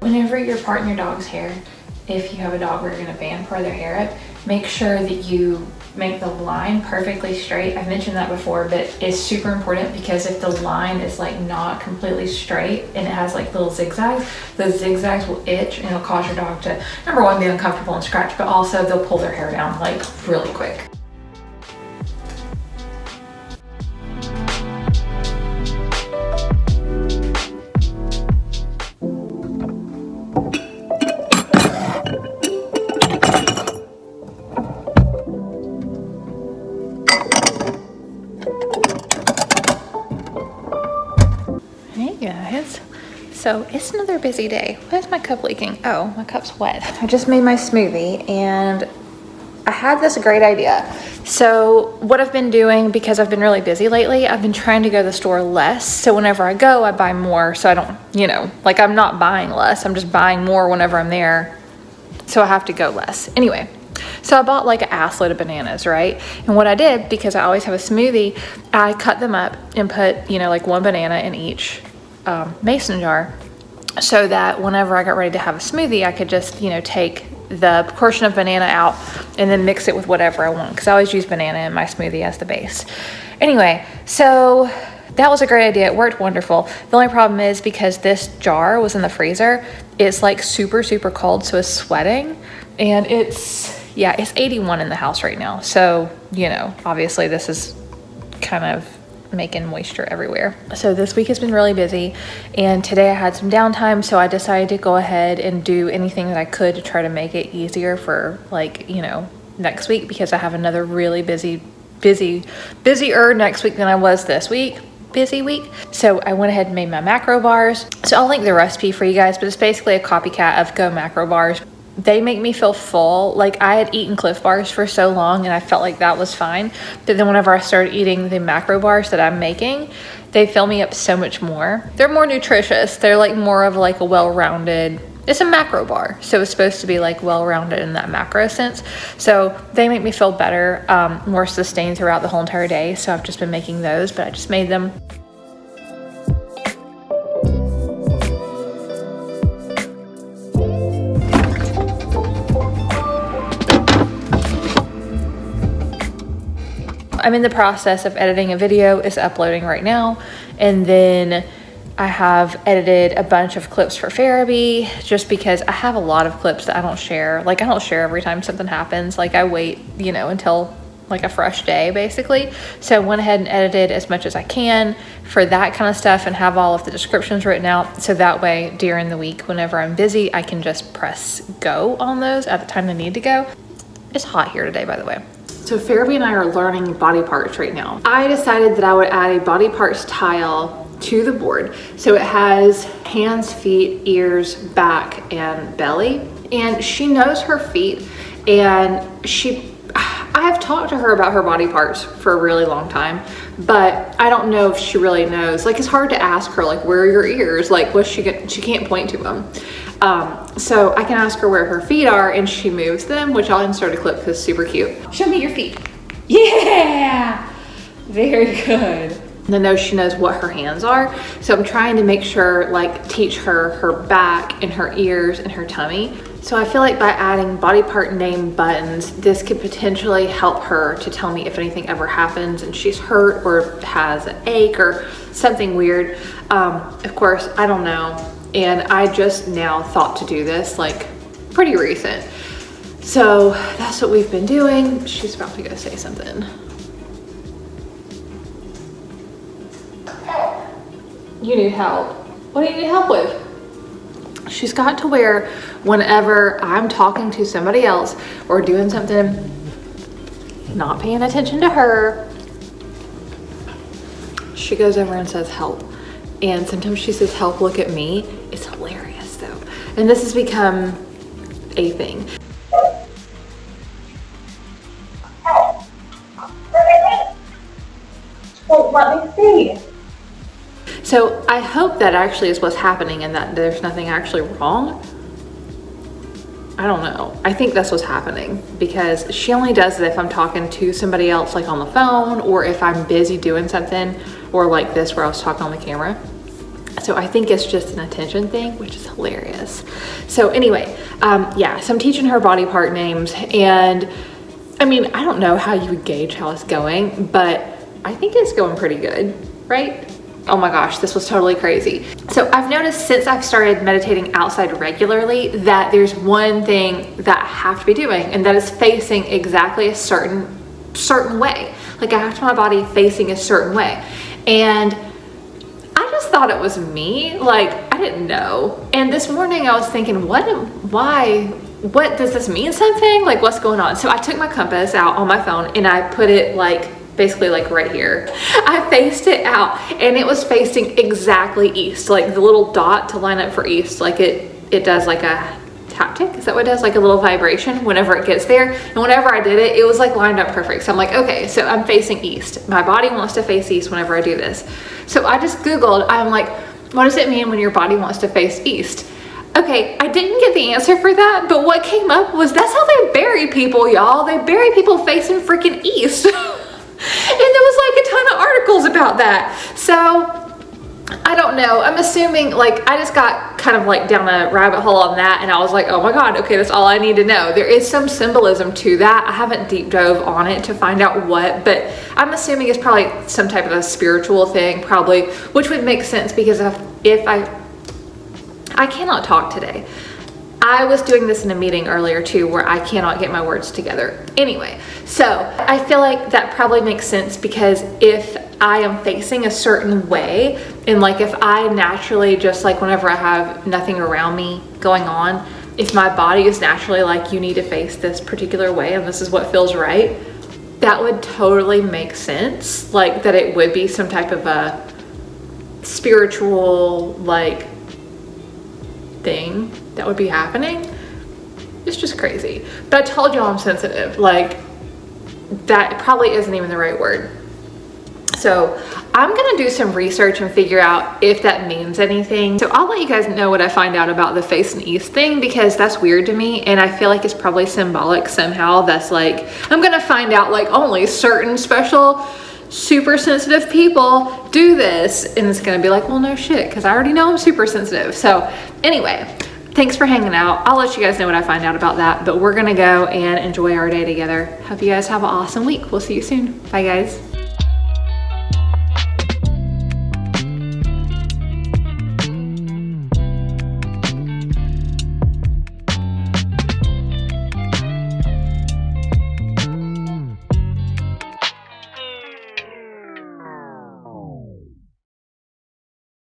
Whenever you're parting your dog's hair, if you have a dog where you're gonna band part of their hair up, make sure that you make the line perfectly straight. I've mentioned that before, but it's super important because if the line is like not completely straight and it has like little zigzags, those zigzags will itch and it'll cause your dog to, number one, be uncomfortable and scratch, but also they'll pull their hair down like really quick. So it's another busy day. Why is my cup leaking? Oh, my cup's wet. I just made my smoothie and I had this great idea. So what I've been doing, because I've been really busy lately, I've been trying to go to the store less. So whenever I go, I buy more. So I don't, you know, like I'm not buying less. I'm just buying more whenever I'm there. So I have to go less. Anyway, so I bought like an ass load of bananas, right? And what I did, because I always have a smoothie, I cut them up and put, you know, like one banana in each mason jar, so that whenever I got ready to have a smoothie, I could just, you know, take the portion of banana out and then mix it with whatever I want, because I always use banana in my smoothie as the base. Anyway, so that was a great idea. It worked wonderful. The only problem is, because this jar was in the freezer, it's like super cold, so it's sweating, and it's 81 in the house right now. So, you know, obviously this is kind of making moisture everywhere. So this week has been really busy, and today I had some downtime, so I decided to go ahead and do anything that I could to try to make it easier for, like, you know, next week, because I have another really busier next week than I was this week. Busy week. So I went ahead and made my macro bars. So I'll link the recipe for you guys, but it's basically a copycat of Go macro bars. They make me feel full. Like, I had eaten Cliff bars for so long and I felt like that was fine, but then whenever I started eating the macro bars that I'm making, they fill me up so much more. They're more nutritious. They're like more of like a well-rounded, it's a macro bar, so it's supposed to be like well-rounded in that macro sense. So they make me feel better, more sustained throughout the whole entire day. So I've just been making those, but I just made them. I'm in the process of editing a video. It's uploading right now. And then I have edited a bunch of clips for Farabee, just because I have a lot of clips that I don't share. Like, I don't share every time something happens. Like, I wait, you know, until like a fresh day, basically. So I went ahead and edited as much as I can for that kind of stuff and have all of the descriptions written out. So that way, during the week, whenever I'm busy, I can just press go on those at the time they need to go. It's hot here today, by the way. So Farabee and I are learning body parts right now. I decided that I would add a body parts tile to the board. So it has hands, feet, ears, back, and belly. And she knows her feet, and I have talked to her about her body parts for a really long time, but I don't know if she really knows. Like, it's hard to ask her, like, where are your ears? Like, she can't point to them. So I can ask her where her feet are, and she moves them, which I'll insert a clip because it's super cute. Show me your feet. Yeah, very good. And I know she knows what her hands are. So I'm trying to make sure, like, teach her her back and her ears and her tummy. So I feel like by adding body part name buttons, this could potentially help her to tell me if anything ever happens and she's hurt or has an ache or something weird. Of course, I don't know. And I just now thought to do this, like, pretty recent. So that's what we've been doing. She's about to go say something. You need help. What do you need help with? She's got to where whenever I'm talking to somebody else or doing something, not paying attention to her, she goes over and says help. And sometimes she says help, look at me. It's hilarious though. And this has become a thing. Well, let me see. So I hope that actually is what's happening and that there's nothing actually wrong. I don't know. I think that's what's happening because she only does it if I'm talking to somebody else, like on the phone, or if I'm busy doing something, or like this where I was talking on the camera. So I think it's just an attention thing, which is hilarious. So anyway, yeah, so I'm teaching her body part names, and I mean, I don't know how you would gauge how it's going, but I think it's going pretty good, right? Oh my gosh, this was totally crazy. So I've noticed since I've started meditating outside regularly that there's one thing that I have to be doing, and that is facing exactly a certain way. Like I have to my body facing a certain way. And I just thought it was me. Like I didn't know. And this morning I was thinking, what does this mean something? Like what's going on? So I took my compass out on my phone and I put it like basically like right here. I faced it out and it was facing exactly east, like the little dot to line up for east. Like it does like a haptic, is that what it does? Like a little vibration whenever it gets there. And whenever I did it, it was like lined up perfect. So I'm like, okay, so I'm facing east. My body wants to face east whenever I do this. So I just Googled, I'm like, what does it mean when your body wants to face east? Okay, I didn't get the answer for that, but what came up was that's how they bury people, y'all. They bury people facing freaking east. And there was like a ton of articles about that. So I don't know. I'm assuming, like, I just got kind of like down a rabbit hole on that, and I was like, oh my God, okay, that's all I need to know. There is some symbolism to that. I haven't deep dove on it to find out what, but I'm assuming it's probably some type of a spiritual thing, probably, which would make sense because if I cannot talk today. I was doing this in a meeting earlier too where I cannot get my words together. Anyway, so I feel like that probably makes sense because if I am facing a certain way, and like if I naturally just like whenever I have nothing around me going on, if my body is naturally like you need to face this particular way and this is what feels right, that would totally make sense. Like that it would be some type of a spiritual like thing that would be happening. It's just crazy. But I told y'all I'm sensitive. Like that probably isn't even the right word. So I'm gonna do some research and figure out if that means anything. So I'll let you guys know what I find out about the face and east thing because that's weird to me and I feel like it's probably symbolic somehow. That's like, I'm gonna find out like only certain special super sensitive people do this, and it's gonna be like, well, no shit, because I already know I'm super sensitive. So anyway, thanks for hanging out. I'll let you guys know what I find out about that, but we're gonna go and enjoy our day together. Hope you guys have an awesome week. We'll see you soon. Bye guys.